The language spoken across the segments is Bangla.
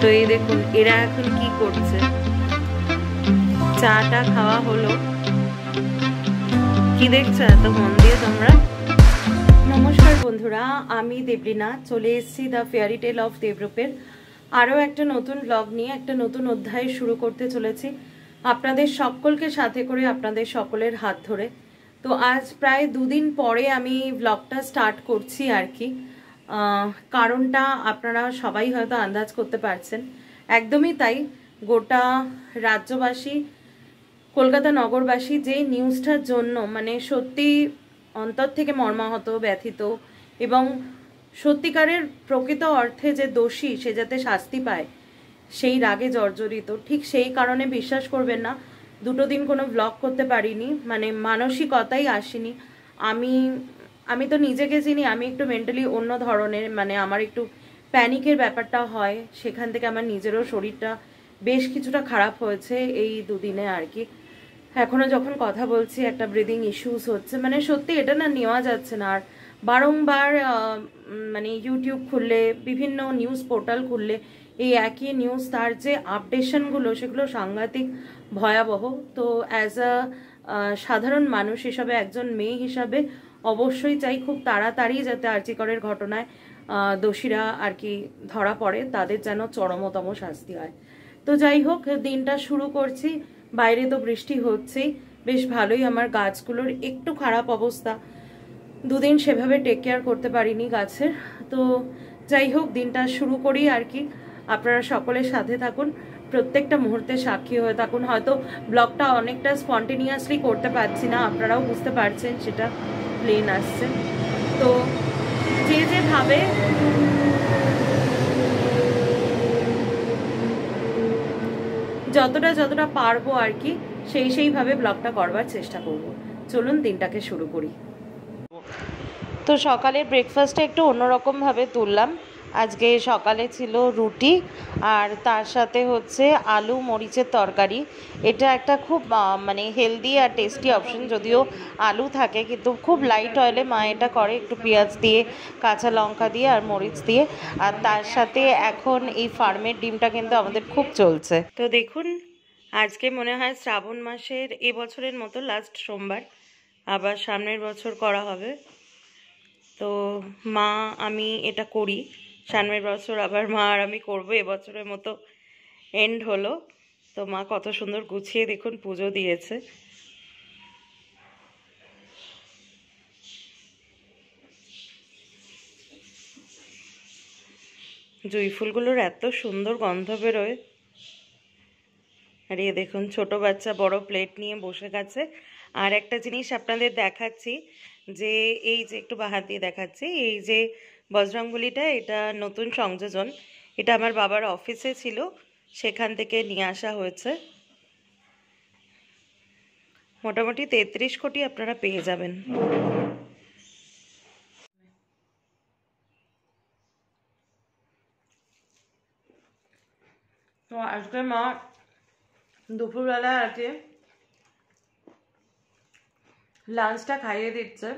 তো এই দেখুন এরা এখন কি করছে, চাটা খাওয়া হলো। কি দেখছো এত মন দিয়ে তোমরা? নমস্কার বন্ধুরা, আমি দেবলীনা চলে এসেছি দ্য ফেয়ারি টেল অফ দেবরূপের আরও একটা নতুন ব্লগ নিয়ে একটা নতুন অধ্যায় শুরু করতে চলেছি আপনাদের সকলকে সাথে করে, আপনাদের সকলের হাত ধরে। তো আজ প্রায় দুদিন পরে আমি ব্লগটা স্টার্ট করছি আর কি। কারণটা আপনারা সবাই হয়তো আন্দাজ করতে পারছেন, একদমই তাই। গোটা রাজ্যবাসী, কলকাতা নগরবাসী যে নিউজটার জন্য মানে সত্যি অন্তর থেকে মর্মাহত, ব্যথিত এবং সত্যিকারের প্রকৃত অর্থে যে দোষী সে যাতে শাস্তি পায় সেই রাগে জর্জরিত। ঠিক সেই কারণে বিশ্বাস করবেন না, দুটো দিন কোনো ব্লগ করতে পারিনি, মানে মানসিকতাই আসেনি। আমি তো নিজেকে চিনি, আমি একটু মেন্টালি অন্য ধরনের, মানে আমার একটু প্যানিকের ব্যাপারটা হয়, সেখান থেকে আমার নিজেরও শরীরটা বেশ কিছুটা খারাপ হয়েছে এই দুদিনে আর কি। এখনো যখন কথা বলছি একটা ব্রিদিং ইস্যুস হচ্ছে, মানে সত্যি এটা না নেওয়া যাচ্ছে না। আর বারংবার মানে ইউটিউব খুললে, বিভিন্ন নিউজ পোর্টাল খুললে এই একই নিউজ, তার যে আপডেশনগুলো সেগুলো সাংঘাতিক ভয়াবহ। তো অ্যাজ আ সাধারণ মানুষ হিসাবে, একজন মেয়ে হিসাবে অবশ্যই চাই খুব তাড়াতাড়ি যাতে আরজি করের ঘটনায় দোষীরা আর কি ধরা পড়ে, তাদের যেন চরমতম শাস্তি হয়। তো যাই হোক, দিনটা শুরু করছি। বাইরে তো বৃষ্টি হচ্ছেই, বেশ ভালোই। আমার গাছগুলোর একটু খারাপ অবস্থা, দুদিন সেভাবে টেক কেয়ার করতে পারিনি গাছের। তো যাই হোক, দিনটা শুরু করি আর কি। আপনারা সকলের সাথে থাকুন, প্রত্যেকটা মুহূর্তে সাক্ষী হয়ে থাকুন। হয়তো ব্লগটা অনেকটা স্পন্টেনিয়াসলি করতে পারছি না, আপনারাও বুঝতে পারছেন, সেটা প্লেন আসছে। তো যে যেভাবে যতটা পারবো আর কি সেইভাবে ব্লগটা করবার চেষ্টা করব। চলুন দিনটাকে শুরু করি। তো সকালের ব্রেকফাস্টে একটু অন্যরকমভাবে তুললাম। আজকে সকালে ছিল রুটি আর তার সাথে হচ্ছে আলু মরিচের তরকারি। এটা একটা খুব মানে হেলদি আর টেস্টি অপশন, যদিও আলু থাকে, কিন্তু খুব লাইট অয়েলে মা এটা করে, একটু পেঁয়াজ দিয়ে, কাঁচা লঙ্কা দিয়ে আর মরিচ দিয়ে। আর তার সাথে এখন এই ফার্মের ডিমটা কিন্তু আমাদের খুব চলছে। তো দেখুন, আজকে মনে হয় শ্রাবণ মাসের এবছরের মতো লাস্ট সোমবার, আবার সামনের বছর করা হবে। তো মা আমি এটা করি, সামনের বছর আবার মা আর আমি করবো, এবছরের মতো এন্ড হলো। তো মা কত সুন্দর গুছিয়ে দেখুন পুজো দিয়েছে। জুঁই ফুলগুলোর এত সুন্দর গন্ধ বেরোয়। আর এই দেখুন ছোট বাচ্চা বড় প্লেট নিয়ে বসে গেছে। আর একটা জিনিস আপনাদের দেখাচ্ছি, যে এই যে একটু বাহাত দিয়ে দেখাচ্ছি, এই যে বজরংবলীটা, এটা নতুন সংযোজন। এটা আমার বাবার অফিসে ছিল, সেখান থেকে নিয়ে আসা হয়েছে। মোটামুটি 33 কোটি আপনারা পেয়ে যাবেন। তো আজকে মা দুপুরবেলা আর কি লাঞ্চটা খাইয়ে দিচ্ছে।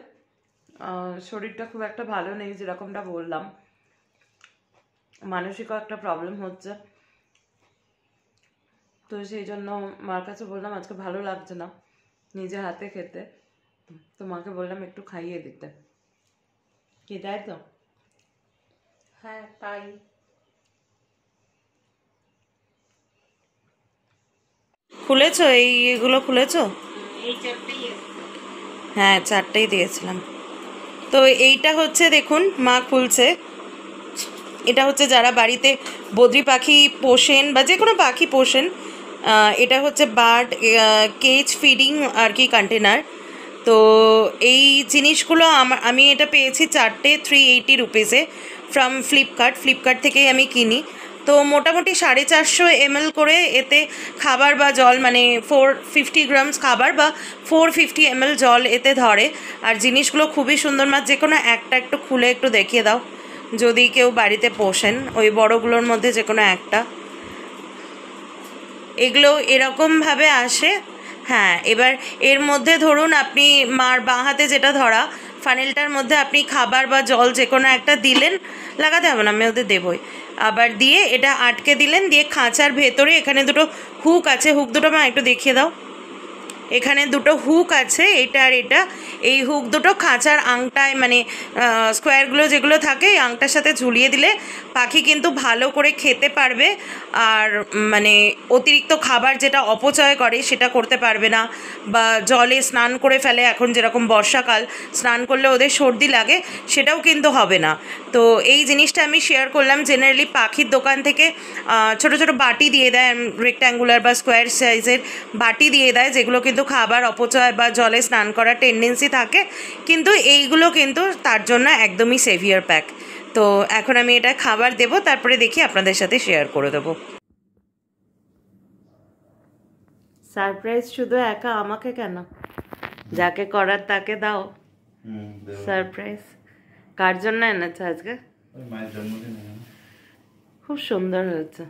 শরীরটা খুব একটা ভালো নেই, যেরকমটা বললাম, মানসিকও একটা প্রবলেম হচ্ছে। তো সেই জন্য মার কাছে বললাম আজকে ভালো লাগছে না নিজে হাতে খেতে, তো মাকে বললাম একটু খাইয়ে দিতে। কি তাই তো? হ্যাঁ তাই। খুলেছো এইগুলো খুলেছো? হ্যাঁ, চারটেই দিয়েছিলাম। তো এইটা হচ্ছে দেখুন মা খুলছে। এটা হচ্ছে যারা বাড়িতে বদ্রি পাখি পোষেন বা যে কোনো পাখি পোষেন, এটা হচ্ছে বার্ড কেজ ফিডিং আর কি কন্টেনার। তো এই জিনিসগুলো আমি এটা পেয়েছি চারটে 380 রুপিসে ফ্রম ফ্লিপকার্ট থেকেই আমি কিনি। তো মোটামুটি 450 ml করে এতে খাবার বা জল, মানে 450 গ্রামস খাবার বা 450 ml জল এতে ধরে। আর জিনিসগুলো খুবই সুন্দর। মা যে কোনো একটা একটু খুলে একটু দেখিয়ে দাও, যদি কেউ বাড়িতে পোষেন ওই বড়গুলোর মধ্যে যে কোনো একটা। এগুলো এরকমভাবে আসে। হ্যাঁ, এবার এর মধ্যে ধরুন আপনি মার বাঁ হাতে যেটা ধরা ফানেলটার মধ্যে আপনি খাবার বা জল যে কোনো একটা দিলেন, লাগাতে হবে না, আমি ওদের দেবই। আবার দিয়ে এটা আটকে দিলেন, দিয়ে খাঁচার ভেতরে এখানে দুটো হুক আছে, হুক দুটো মা একটু দেখিয়ে দাও। এখানে দুটো হুক আছে, এটা আর এটা। এই হুক দুটো খাঁচার আংটায় মানে স্কোয়ারগুলো যেগুলো থাকে এই আংটার সাথে ঝুলিয়ে দিলে পাখি কিন্তু ভালো করে খেতে পারবে। আর মানে অতিরিক্ত খাবার যেটা অপচয় করে সেটা করতে পারবে না, বা জলে স্নান করে ফেলে, এখন যেরকম বর্ষাকাল স্নান করলে ওদের সর্দি লাগে, সেটাও কিন্তু হবে না। তো এই জিনিসটা আমি শেয়ার করলাম। জেনারেলি পাখির দোকান থেকে ছোট ছোট বাটি দিয়ে দেয়, রেক্ট্যাঙ্গুলার বা স্কোয়ার সাইজের বাটি দিয়ে দেয়, যেগুলো কিন্তু খাবার অপচয় বা জলে স্নান করার টেন্ডেন্সি থাকে, কিন্তু এইগুলো কিন্তু তার জন্য একদমই সেভিয়ার প্যাক। তো এখন আমি এটা খাবার দেবো, তারপরে দেখি আপনাদের সাথে শেয়ার করে দেবো। সারপ্রাইজ শুধু একা আমাকে কেন, যাকে করার তাকে দাও সারপ্রাইজ। কার জন্য এনেছে আজকে? খুব সুন্দর হয়েছে,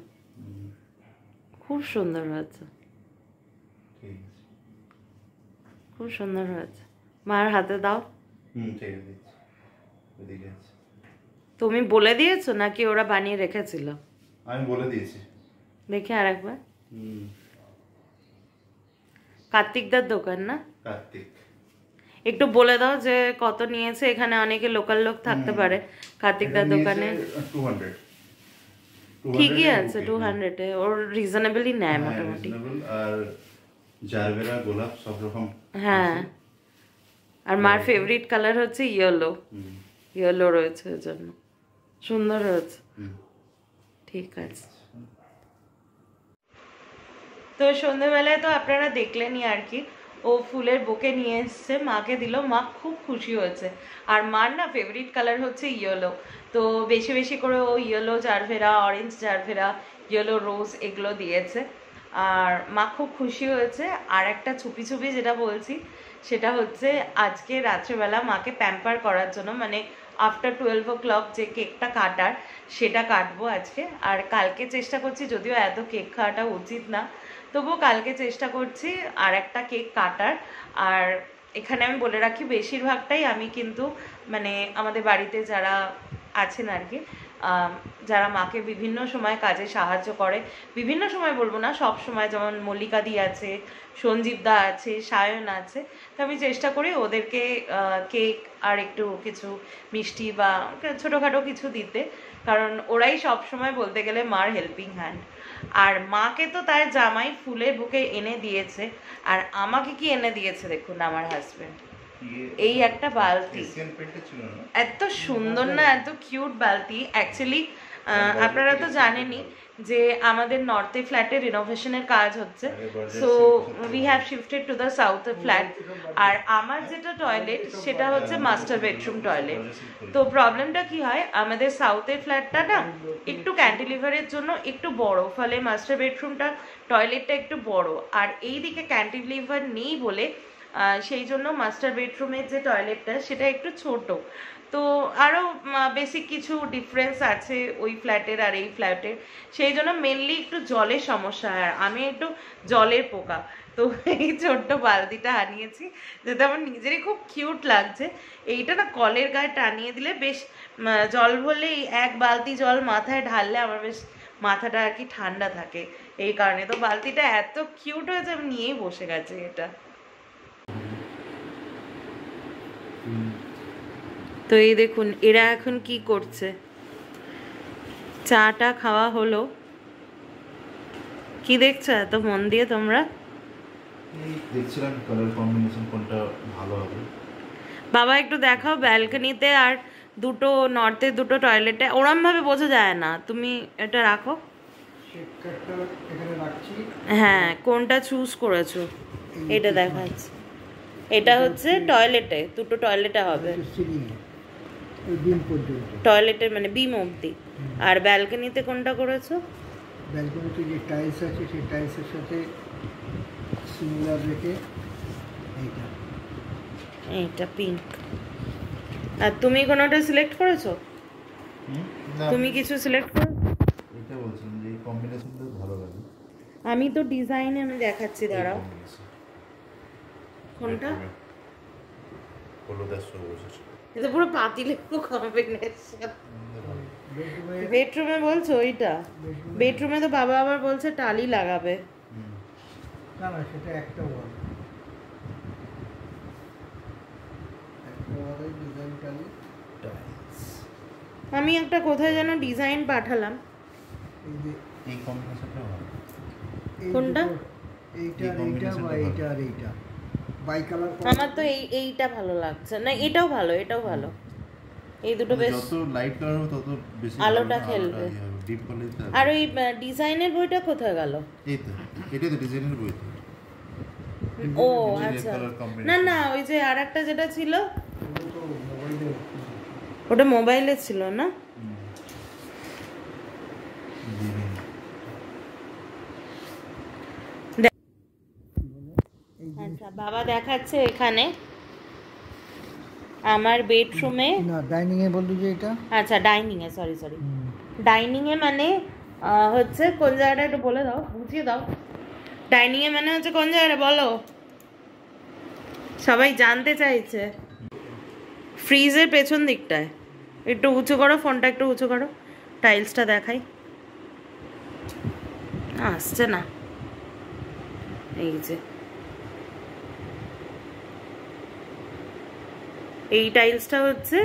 খুব সুন্দর হয়েছে, খুব সুন্দর হয়েছে। মার হাতে দাও। তুমি বলে দিয়েছো নাকি ওরা বানিয়ে রেখেছিল? আমি বলে দিয়েছি। দেখি আরেকবার। কার্তিকদার দোকান না? কার্তিক। একটু বলে দাও যে কত নিয়েছে, এখানে অনেকে লোকাল লোক থাকতে পারে। কার্তিকদার দোকানে 200। ঠিকই আছে, 200 এ ওর রিজনেবলই নেয় মোটামুটি। আর জারবেরা গোলাপ সব রকম। হ্যাঁ, আর মার ফেভারিট কালার হচ্ছে ইয়েলো, ইয়েলো রয়েছে এর জন্য সুন্দর হয়েছে। ঠিক আছে। তো সন্ধ্যেবেলায় তো আপনারা দেখলেনই আর কি, ও ফুলের বুকে নিয়ে এসছে, মাকে দিল, মা খুব খুশি হয়েছে। আর মার না ফেভারিট কালার হচ্ছে ইয়েলো, তো বেশি বেশি করে ও yellow gerbera, orange gerbera, yellow রোজ এগুলো দিয়েছে, আর মা খুব খুশি হয়েছে। আর একটা ছুপি ছুপি যেটা বলছি সেটা হচ্ছে আজকে রাত্রেবেলা মাকে প্যাম্পার করার জন্য, মানে আফটার 12 o'clock যে কেকটা কাটার সেটা কাটবো আজকে। আর কালকে চেষ্টা করছি, যদিও এত কেক খাওয়াটা উচিত না, তবুও কালকে চেষ্টা করছি আর একটা কেক কাটার। আর এখানে আমি বলে রাখি, বেশিরভাগটাই আমি কিন্তু মানে আমাদের বাড়িতে যারা আছেন আর কি, যারা মাকে বিভিন্ন সময় কাজে সাহায্য করে, বিভিন্ন সময় বলবো না, সব সময়, যেমন মল্লিকাদি আছে, সঞ্জীবদা আছে, সায়ন আছে, তো আমি চেষ্টা করি ওদেরকে কেক আর একটু কিছু মিষ্টি বা ছোটোখাটো কিছু দিতে, কারণ ওরাই সব সময় বলতে গেলে মার হেল্পিং হ্যান্ড। আর মাকে তো তার জামাই ফুলের বুকে এনে দিয়েছে, আর আমাকে কি এনে দিয়েছে দেখুন আমার হাজবেন্ড, এই একটা বালতি। এত সুন্দর না, এত কিউট বালতি। অ্যাকচুয়ালি আপনারা তো জানেনই যে আমাদের নর্থে ফ্ল্যাটে রিনোভেশনের কাজ হচ্ছে, so we have shifted to the south flat. আর আমার যেটা টয়লেট সেটা হচ্ছে মাস্টার বেডরুম টয়লেট। তো প্রবলেমটা কি হয়, আমাদের সাউথের ফ্ল্যাটটা না একটু ক্যান্টিলিভারের জন্য একটু বড়, ফলে মাস্টার বেডরুমটা টয়লেটটা একটু বড়, আর এই দিকে ক্যান্টিলিভার নেই বলে সেই জন্য মাস্টার বেডরুমের যে টয়লেটটা সেটা একটু ছোট। তো আরও বেসিক কিছু ডিফারেন্স আছে ওই ফ্ল্যাটের আর এই ফ্ল্যাটের, সেই জন্য মেনলি একটু জলের সমস্যা। আর আমি একটু জলের পোকা, তো এই ছোট্ট বালতিটা আনিয়েছি, যেটা আমার নিজেরই খুব কিউট লাগছে। এইটা না কলের গায়ে টানিয়ে দিলে বেশ, জল ভরলে এক বালতি জল মাথায় ঢাললে আমার বেশ মাথাটা আর কি ঠান্ডা থাকে, এই কারণে। তো বালতিটা এত কিউট হয়েছে, আমি নিয়েই বসে গেছি এটা। তো এই দেখুন এরা এখন কি করছে, চাটা খাওয়া হলো। কি দেখছো এত মন দিয়ে তোমরা? দেখছিলাম কালার কম্বিনেশন কোনটা ভালো হবে। বাবা একটু দেখাও ব্যালকনিতে আর দুটো নর্থে দুটো টয়লেটে, ওরম ভাবে বোঝা যায় না, তুমি এটা রাখো। হ্যাঁ, কোনটা চুজ করেছো এটা দেখাচ্ছি। এটা হচ্ছে টয়লেটে, দুটো টয়লেটে হবে, টয়লেটের মানে বিম অবধি। আর ব্যালকনিতে কোনটা করেছো? ব্যালকনিতে যে টাইলস আছে সেই টাইলসের সাথে সিমিলার রেখে এইটা পিঙ্ক। আর তুমি কোনটা সিলেক্ট করেছো? তুমি কিছু সিলেক্ট করেছো? এটা বলছিলাম যে এই কম্বিনেশনটা ভালো লাগে। আমি তো ডিজাইনে আমি দেখাচ্ছি, দাঁড়াও। কোনটা? হলুদ আর সবুজের। এটা পুরো পাতিলেবু কম্বিনেশন। বেডরুমে বেডরুমে বলছো ওইটা? বেডরুমে তো বাবা আবার বলছে টালি লাগাবে। না না, সেটা একটা ওয়াল, একটা ওয়ালের ডিজাইন টালি। আমি একটা কোথায় যেন ডিজাইন পাঠালাম। এই যে এই কম্বিনেশনটা ভালো। এই কোনটা? দুটো, এইটা এই আর এইটা combination বা টা এইটা আর এইটা বাই কালার। আমার তো এইটা ভালো লাগছে না, এটাও ভালো, এটাও ভালো। এই দুটো বেশ যত লাইট কালার হবে তত বেশি আলোটা খেলবে। ডিপ করলে আর ওই ডিজাইনের বইটা কোথায় গেল? এই তো এটাই তো ডিজাইনের বই তো। ও এই যে red আচ্ছা, color combination। না না, ওই যে আর একটা যেটা ছিল ওগুলো তো মোবাইলে ওটা মোবাইলে ছিল না। আচ্ছা, বাবা দেখাচ্ছে এখানে আমার বেডরুমে, না ডাইনিং এ বললি যে এটা। আচ্ছা ডাইনিং এ, সরি সরি, ডাইনিং এ মানে হচ্ছে কোন জায়গাটা একটু বলে দাও, বুঝিয়ে দাও। ডাইনিং এ মানে হচ্ছে কোন জায়গাটা বলো, সবাই জানতে চাইছে। ফ্রিজের পেছন দিকটায় একটু উঁচু করো, ফোনটা একটু উঁচু করো, টাইলসটা দেখাই। আসছে না, এই যে এই টাইলসটা হচ্ছে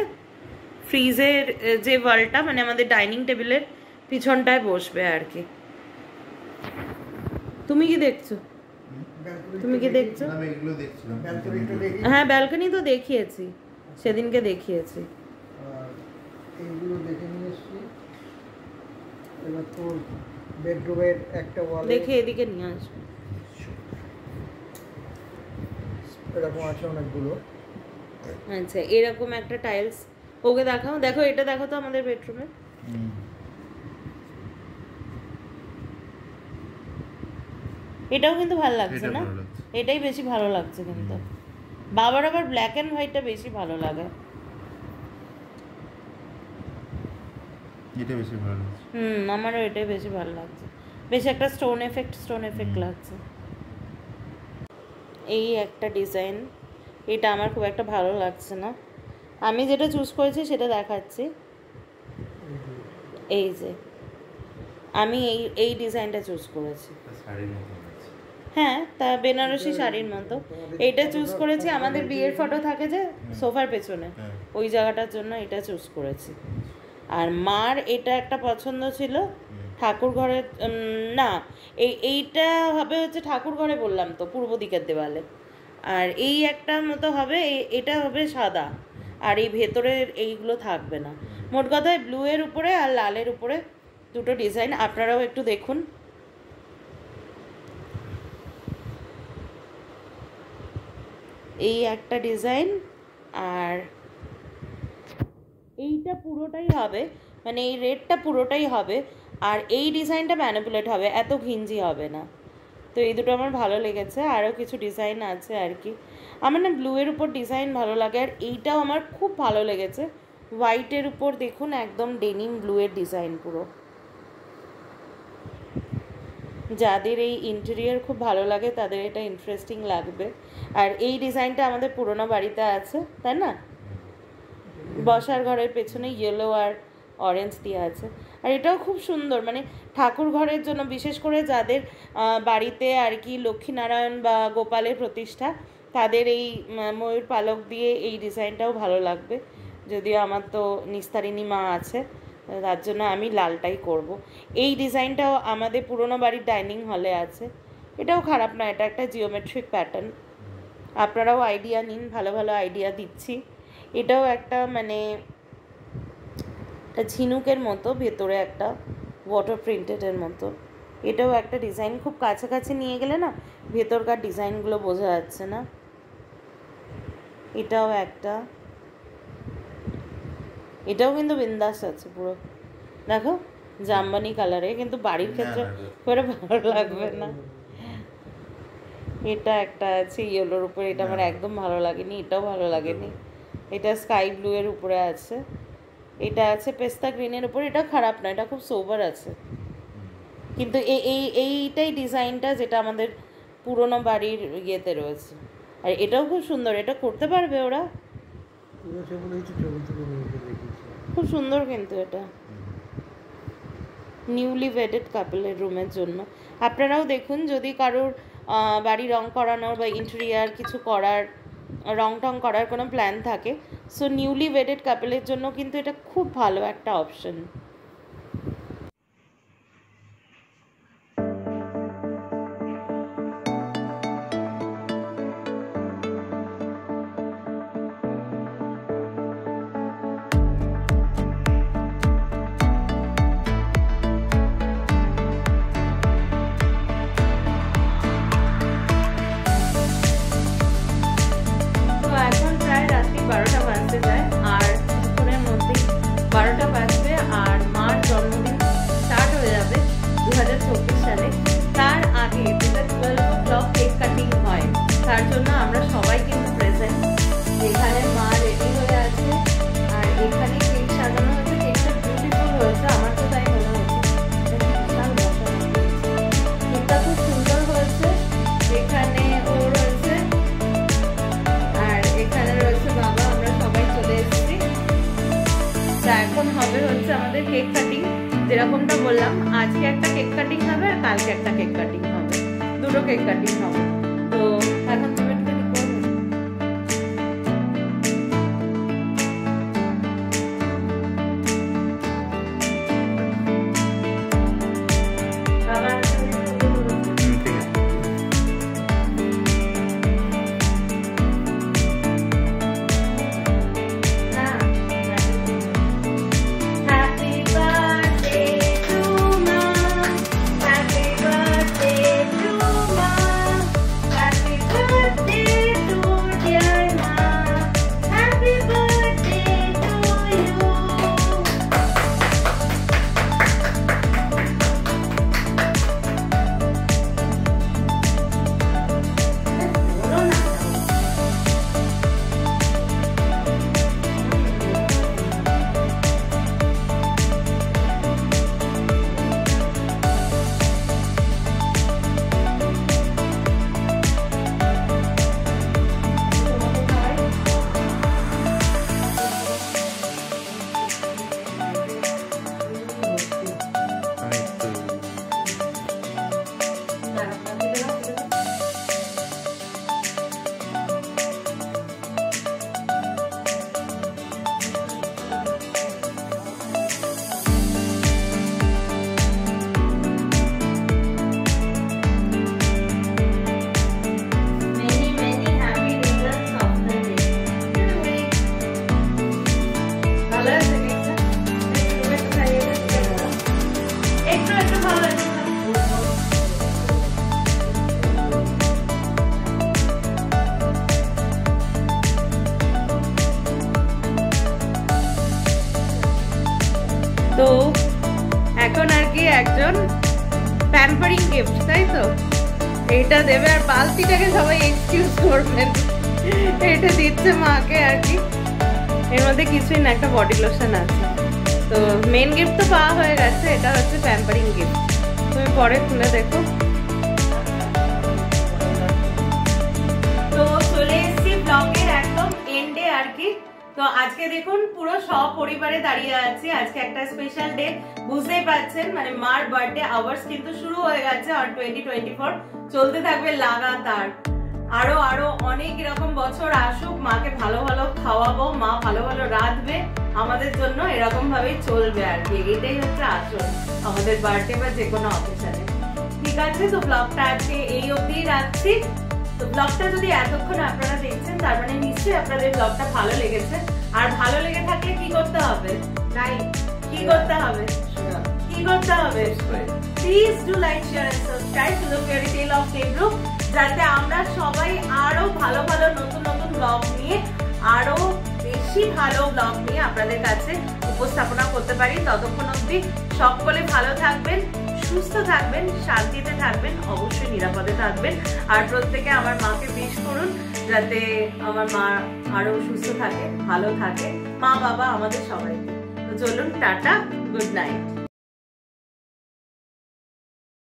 ফ্রিজের যে ওয়ালটা, মানে আমাদের ডাইনিং টেবিলের পিছনটায় বসবে আর কি। তুমি কি দেখছো? তুমি কি দেখছো? আমি এগুলো দেখছিলাম। ব্যালকনিটা দেখি। হ্যাঁ, ব্যালকনি তো দেখিয়েছি, সেদিনকে দেখিয়েছি। আর এইগুলো দেখে নিয়ে এসছি। এবার তোর বেডরুমের একটা ওয়ালে দেখে এদিকে নিয়ে আসবে। এরকম আছে অনেকগুলো। আচ্ছা, এরকম একটা টাইলস ওকে দেখাও, দেখো এটা দেখো তো আমাদের বেডরুমে। এটাও কিন্তু ভালো লাগছে না? এটাই বেশি ভালো লাগছে কিন্তু। বাবার আবার ব্ল্যাক অ্যান্ড হোয়াইটটা বেশি ভালো লাগে। এটা বেশি ভালো লাগছে। আমারও এটাই বেশি ভালো লাগছে, বেশ একটা স্টোন এফেক্ট লাগছে। এই একটা ডিজাইন, এটা আমার খুব একটা ভালো লাগছে না। আমি যেটা চুজ করেছি সেটা দেখাচ্ছি। এই যে আমি এই ডিজাইনটা চুজ করেছি। শাড়ির মতো লাগছে। হ্যাঁ, তা বেনারসি শাড়ির মতো। এইটা চুজ করেছি, আমাদের বিয়ের ফটো থাকে যে সোফার পেছনে, ওই জায়গাটার জন্য এটা চুজ করেছি। আর মার এটা একটা পছন্দ ছিল ঠাকুর ঘরের, না এইটা হবে হচ্ছে ঠাকুর ঘরে, বললাম তো পূর্ব দিকের দেওয়ালে। আর এই একটা মতো হবে, এটা হবে সাদা, আর এই ভেতরের এইগুলো থাকবে না। মোট কথায় ব্লু এর উপরে আর লালের উপরে দুটো ডিজাইন, আপনারাও একটু দেখুন। এই একটা ডিজাইন, আর এইটা পুরোটাই হবে, মানে এই রেডটা পুরোটাই হবে, আর এই ডিজাইনটা ম্যানিপুলেট হবে, এত ঘিঞ্জি হবে না। তো এই দুটো আমার ভালো লেগেছে। আরও কিছু ডিজাইন আছে আর কি, আমার না ব্লুয়ের উপর ডিজাইন ভালো লাগে। আর এইটাও আমার খুব ভালো লেগেছে, হোয়াইটের উপর দেখুন একদম ডেনিম ব্লুয়ের ডিজাইন পুরো। যাদের এই ইন্টেরিয়ার খুব ভালো লাগে তাদের এটা ইন্টারেস্টিং লাগবে। আর এই ডিজাইনটা আমাদের পুরোনো বাড়িতে আছে, তাই না? বসার ঘরের পেছনে ইয়েলো আর অরেঞ্জ দিয়ে আছে। আর এটাও খুব সুন্দর, মানে ঠাকুর ঘরের জন্য, বিশেষ করে যাদের বাড়িতে আর কি লক্ষ্মীনারায়ণ বা গোপালের প্রতিষ্ঠা, তাদের এই ময়ূর পালক দিয়ে এই ডিজাইনটাও ভালো লাগবে। যদিও আমার তো নিস্তারিণী মা আছে, তার জন্য আমি লালটাই করব। এই ডিজাইনটাও আমাদের পুরোনো বাড়ির ডাইনিং হলে আছে, এটাও খারাপ না, এটা একটা জিওমেট্রিক প্যাটার্ন। আপনারাও আইডিয়া নিন, ভালো ভালো আইডিয়া দিচ্ছি। এটাও একটা মানে ঝিনুকের মতো, ভেতরে একটা ওয়াটার প্রিন্টেডের মতো। এটাও একটা ডিজাইন, খুব কাছাকাছি নিয়ে গেলে না ভেতরকার ডিজাইনগুলো বোঝা যাচ্ছে না। এটাও একটা, এটাও কিন্তু বিন্দাস আছে পুরো, দেখো জামবানি কালারে, কিন্তু বাড়ির ক্ষেত্রে করে ভালো লাগবে না। এটা একটা আছে ইয়েলোর উপরে, এটা আমার একদম ভালো লাগেনি, এটাও ভালো লাগেনি। এটা স্কাই ব্লু এর উপরে আছে, এটা আছে পেস্তা গ্রিনের উপর, এটা খারাপ না, এটা খুব সোবার আছে। কিন্তু এইটাই ডিজাইনটা যেটা আমাদের পুরোনো বাড়ির ইয়েতে রয়েছে। আর এটাও খুব সুন্দর, এটা করতে পারবে ওরা, খুব সুন্দর কিন্তু এটা নিউলি ওয়েডেড কাপলের রুমের জন্য। আপনারাও দেখুন, যদি কারোর বাড়ি রং করানোর বা ইন্টেরিয়ার কিছু করার, রং টং করার কোনো প্ল্যান থাকে, সো নিউলি ওয়েডেড কাপলের জন্য কিন্তু এটা খুব ভালো একটা অপশন। তার জন্য আমরা সবাই কিন্তু প্রেজেন্ট। এখানে মা রেডি হয়ে আছে আর এখানে কেক সাজানো হয়েছে। কেকটা বিউটিফুল হয়েছে, আমার তো তাই মনে হচ্ছে। কেকটা খুব সুন্দর হয়েছে। এখানে ও রয়েছে আর এখানে রয়েছে বাবা। আমরা সবাই চলে এসেছি। তা এখন হবে হচ্ছে আমাদের কেক কাটিং। যেরকমটা বললাম, আজকে একটা কেক কাটিং হবে আর কালকে একটা কেক কাটিং হবে, দুটো কেক কাটিং হবে। তো এখন তুমি একটুখানি করবে। তো এখন আর কি একজন প্যাম্পারিং গিফট, তাই তো? এটা দেবে আর বালতিটাকে সবাই এক্সকিউজ করবেন। এটা দিচ্ছে মাকে আর কি। এর মধ্যে কিছুই না, একটা বডি লোশন আছে। তো মেন গিফট তো পাওয়া হয়ে গেছে, এটা হচ্ছে প্যাম্পারিং গিফট। তুমি পরে খুলে দেখো। তো চলে এসেছি ব্লগের একদম এন্ডে আর কি। তো আজকে দেখুন পুরো সপরিবারে দাঁড়িয়ে আছি। আজকে একটা স্পেশাল ডে, বুঝতেই পারছেন। মানে মার বার্থডে আওয়ার্স কিন্তু শুরু হয়ে গেছে আর 2024 চলতে থাকবে লাগাতার। আরো আরো অনেক এরকম বছর আসুক, মাকে ভালো ভালো খাওয়াবো, মা ভালো ভালো রাঁধবে আমাদের জন্য, এরকম ভাবেই চলবে আর কি। এটাই হচ্ছে আসল আমাদের বার্থডে বা যে কোনো অকেশনে। ঠিক আছে, তো ব্লগটা আজকে এই অবধি রাখছি। তো ব্লগটা যদি এতক্ষণ আপনারা দেখছেন, তার মানে নিশ্চয়ই আপনাদের ব্লগটা ভালো লেগেছে। আর ভালো লেগে থাকলে কি করতে হবে? কি করতে হবে? কি করতে হবে? Please do like, share and subscribe to the fairy tale of Debrup, যাতে আমরা সবাই আরো ভালো ভালো নতুন নতুন ব্লগ নিয়ে, আরো বেশি ভালো ব্লগ নিয়ে আপনাদের কাছে উপস্থাপনা করতে পারি। ততক্ষণ অবধি সকলে ভালো থাকবেন, সুস্থ থাকবেন, শান্তিতে থাকবেন, অবশ্যই নিরাপদে থাকবেন। আর প্রত্যেকে আমার মাকে উইশ করুন যাতে আমার মা আরো সুস্থ থাকে, ভালো থাকে, মা বাবা আমাদের সবাই। তো চলুন, টাটা, গুড নাইট।